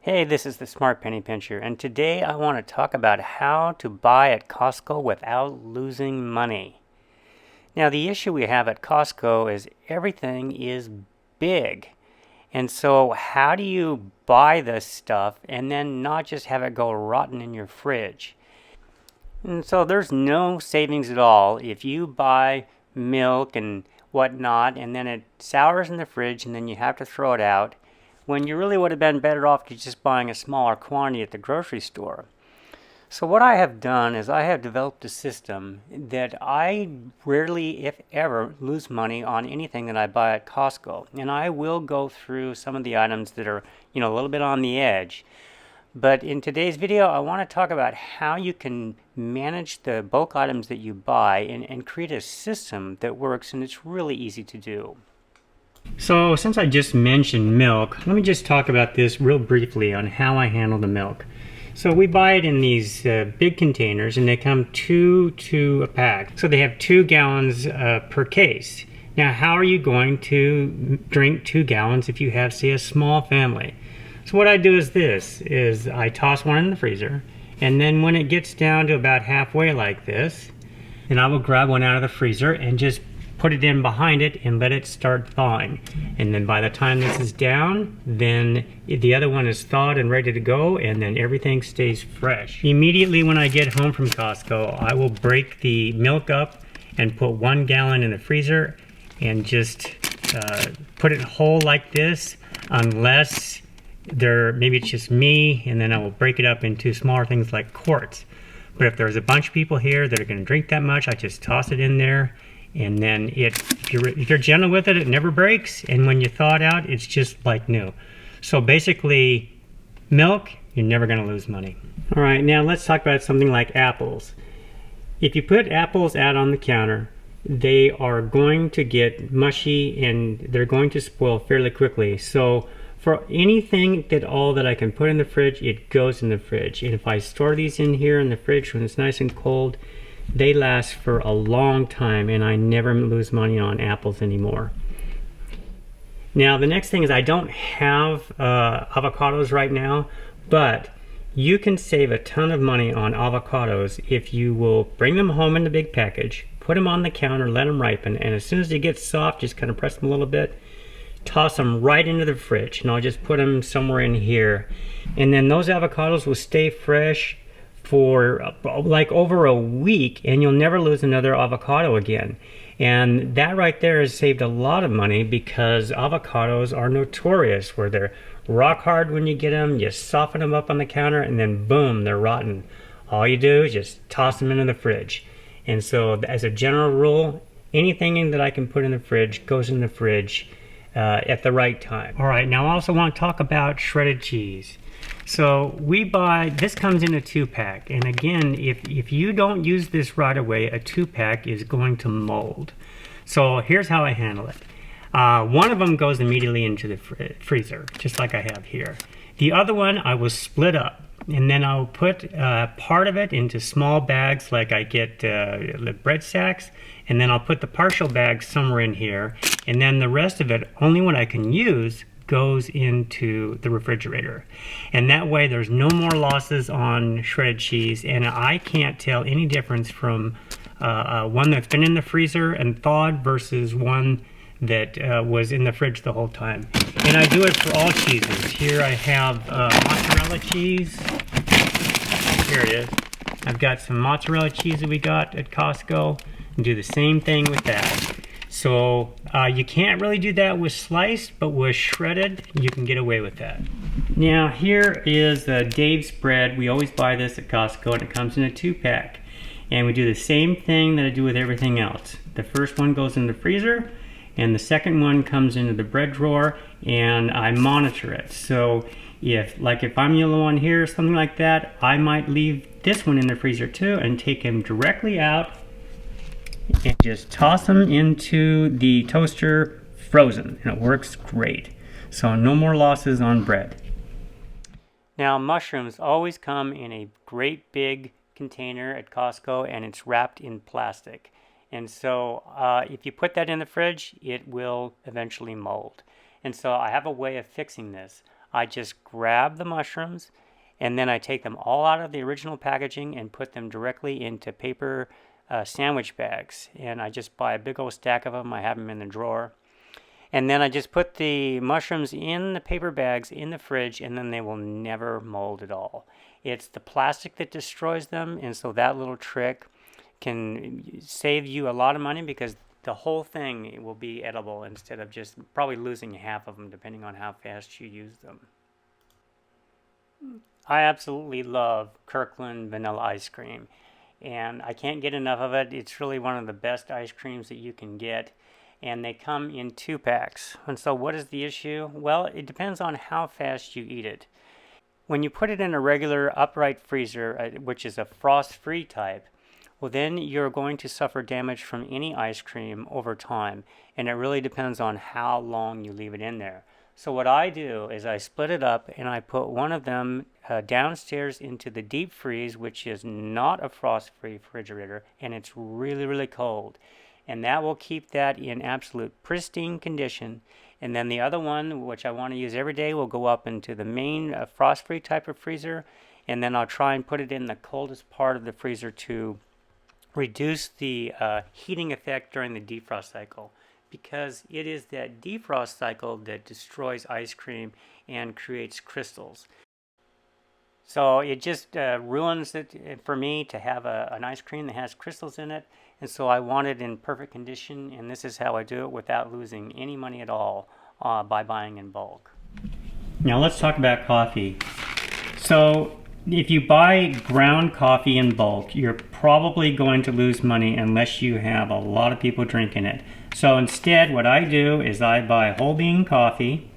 Hey, this is the Smart Penny Pincher, and today I want to talk about how to buy at Costco without losing money. Now, the issue we have at Costco is everything is big. And so, how do you buy this stuff and then not just have it go rotten in your fridge? And so, there's no savings at all if you buy milk and whatnot, and then it sours in the fridge, and then you have to throw it out when you really would have been better off just buying a smaller quantity at the grocery store. So what I have done is I have developed a system that I rarely, if ever, lose money on anything that I buy at Costco. And I will go through some of the items that are, a little bit on the edge. But in today's video, I want to talk about how you can manage the bulk items that you buy and create a system that works, and it's really easy to do. So since I just mentioned milk, let me just talk about this real briefly on how I handle the milk. So we buy it in these big containers, and they come two a pack. So they have 2 gallons per case. Now, how are you going to drink 2 gallons if you have, say, a small family? So what I do is this, is I toss one in the freezer, and then when it gets down to about halfway like this, then I will grab one out of the freezer and just put it in behind it and let it start thawing. And then by the time this is down, then the other one is thawed and ready to go, and then everything stays fresh. Immediately when I get home from Costco, I will break the milk up and put 1 gallon in the freezer and just put it whole like this, unless maybe it's just me, and then I will break it up into smaller things like quarts. But if there's a bunch of people here that are going to drink that much, I just toss it in there. And then if you're gentle with it, it never breaks. And when you thaw it out, it's just like new. So basically, milk, you're never going to lose money. All right, now let's talk about something like apples. If you put apples out on the counter, they are going to get mushy and they're going to spoil fairly quickly. So for anything at all that I can put in the fridge, it goes in the fridge. And if I store these in here in the fridge when it's nice and cold, they last for a long time, and I never lose money on apples anymore. Now, the next thing is I don't have avocados right now, but you can save a ton of money on avocados if you will bring them home in the big package, put them on the counter, let them ripen, and as soon as they get soft, just kind of press them a little bit, toss them right into the fridge, and I'll just put them somewhere in here. And then those avocados will stay fresh for like over a week, and you'll never lose another avocado again. And that right there has saved a lot of money, because avocados are notorious where they're rock hard when you get them. You soften them up on the counter, and then boom, they're rotten. All you do is just toss them into the fridge. And so as a general rule, anything that I can put in the fridge goes in the fridge at the right time. All right, now I also want to talk about shredded cheese. So we buy, this comes in a 2-pack, and again, if you don't use this right away, a 2-pack is going to mold. So here's how I handle it. One of them goes immediately into the freezer, just like I have here. The other one I will split up, and then I'll put part of it into small bags, like I get the bread sacks, and then I'll put the partial bag somewhere in here, and then the rest of it, only what I can use, goes into the refrigerator. And that way there's no more losses on shredded cheese, and I can't tell any difference from one that's been in the freezer and thawed versus one that was in the fridge the whole time. And I do it for all cheeses. Here I have mozzarella cheese. Here it is. I've got some mozzarella cheese that we got at Costco, and do the same thing with that. So you can't really do that with sliced, but with shredded, you can get away with that. Now here is Dave's bread. We always buy this at Costco, and it comes in a 2-pack. And we do the same thing that I do with everything else. The first one goes in the freezer, and the second one comes into the bread drawer, and I monitor it. So if I'm yellow on here or something like that, I might leave this one in the freezer too and take him directly out and just toss them into the toaster frozen, and it works great. So no more losses on bread. Now, mushrooms always come in a great big container at Costco, and it's wrapped in plastic. And so if you put that in the fridge, it will eventually mold. And so I have a way of fixing this. I just grab the mushrooms and then I take them all out of the original packaging and put them directly into paper sandwich bags. And I just buy a big old stack of them. I have them in the drawer. And then I just put the mushrooms in the paper bags in the fridge, and then they will never mold at all. It's the plastic that destroys them, and so that little trick can save you a lot of money because the whole thing will be edible instead of just probably losing half of them depending on how fast you use them. I absolutely love Kirkland vanilla ice cream, and I can't get enough of it. It's really one of the best ice creams that you can get, and they come in 2 packs. And so what is the issue? Well, it depends on how fast you eat it. When you put it in a regular upright freezer, which is a frost-free type, well, then you're going to suffer damage from any ice cream over time, and it really depends on how long you leave it in there. So what I do is I split it up and I put one of them downstairs into the deep freeze, which is not a frost-free refrigerator, and it's really, really cold. And that will keep that in absolute pristine condition. And then the other one, which I want to use every day, will go up into the main frost-free type of freezer, and then I'll try and put it in the coldest part of the freezer to reduce the heating effect during the defrost cycle, because it is that defrost cycle that destroys ice cream and creates crystals. So it just ruins it for me to have an ice cream that has crystals in it, and so I want it in perfect condition, and this is how I do it without losing any money at all by buying in bulk. Now let's talk about coffee. So if you buy ground coffee in bulk, you're probably going to lose money unless you have a lot of people drinking it. So instead, what I do is I buy whole bean coffee,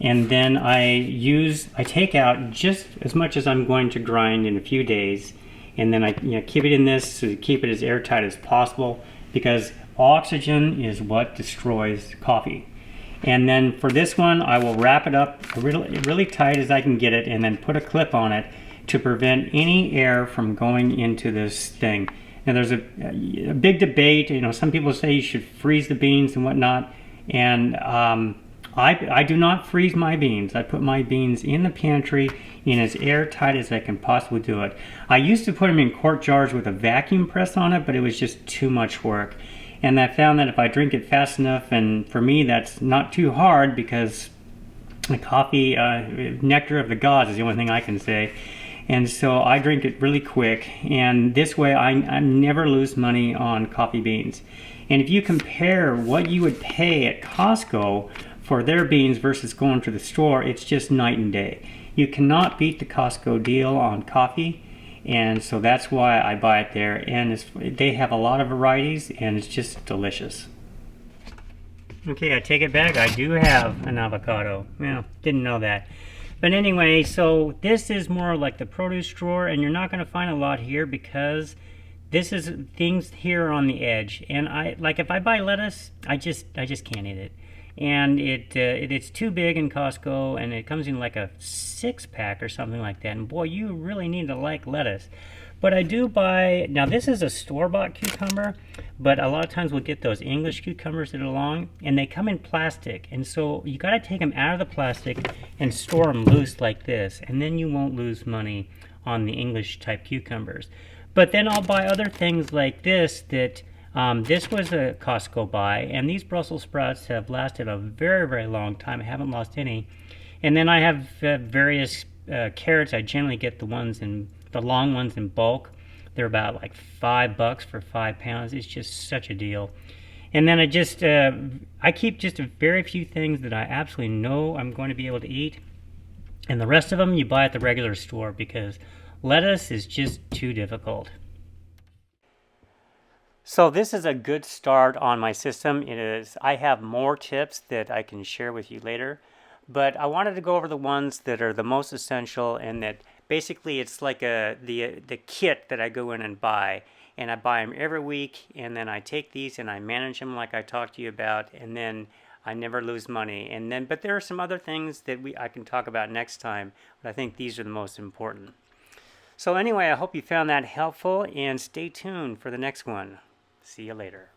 and then I take out just as much as I'm going to grind in a few days, and then I keep it in this to keep it as airtight as possible, because oxygen is what destroys coffee. And then for this one, I will wrap it up really tight as I can get it, and then put a clip on it to prevent any air from going into this thing. Now there's a big debate, some people say you should freeze the beans and whatnot, and I do not freeze my beans. I put my beans in the pantry in as airtight as I can possibly do it. I used to put them in quart jars with a vacuum press on it, but it was just too much work. And I found that if I drink it fast enough, and for me that's not too hard because the coffee, nectar of the gods is the only thing I can say. And so I drink it really quick, and this way I never lose money on coffee beans. And if you compare what you would pay at Costco for their beans versus going to the store, it's just night and day. You cannot beat the Costco deal on coffee, and so that's why I buy it there. And they have a lot of varieties, and it's just delicious. Okay, I take it back. I do have an avocado. Well, didn't know that. But anyway, so this is more like the produce drawer, and you're not going to find a lot here because this is things here on the edge. And if I buy lettuce, I just can't eat it. And it's too big in Costco, and it comes in like a 6-pack or something like that. And boy, you really need to like lettuce. But I do buy, now this is a store-bought cucumber, but a lot of times we'll get those English cucumbers that are long, and they come in plastic. And so you got to take them out of the plastic and store them loose like this, and then you won't lose money on the English type cucumbers. But then I'll buy other things like this that, this was a Costco buy, and these Brussels sprouts have lasted a very, very long time. I haven't lost any. And then I have various carrots. I generally get the long ones in bulk. They're about like $5 for 5 pounds. It's just such a deal. And then I keep just a very few things that I absolutely know I'm going to be able to eat. And the rest of them you buy at the regular store because lettuce is just too difficult. So this is a good start on my system. I have more tips that I can share with you later, but I wanted to go over the ones that are the most essential, and that basically it's like the kit that I go in and buy, and I buy them every week, and then I take these and I manage them like I talked to you about, and then I never lose money. But there are some other things that I can talk about next time, but I think these are the most important. So anyway, I hope you found that helpful, and stay tuned for the next one. See you later.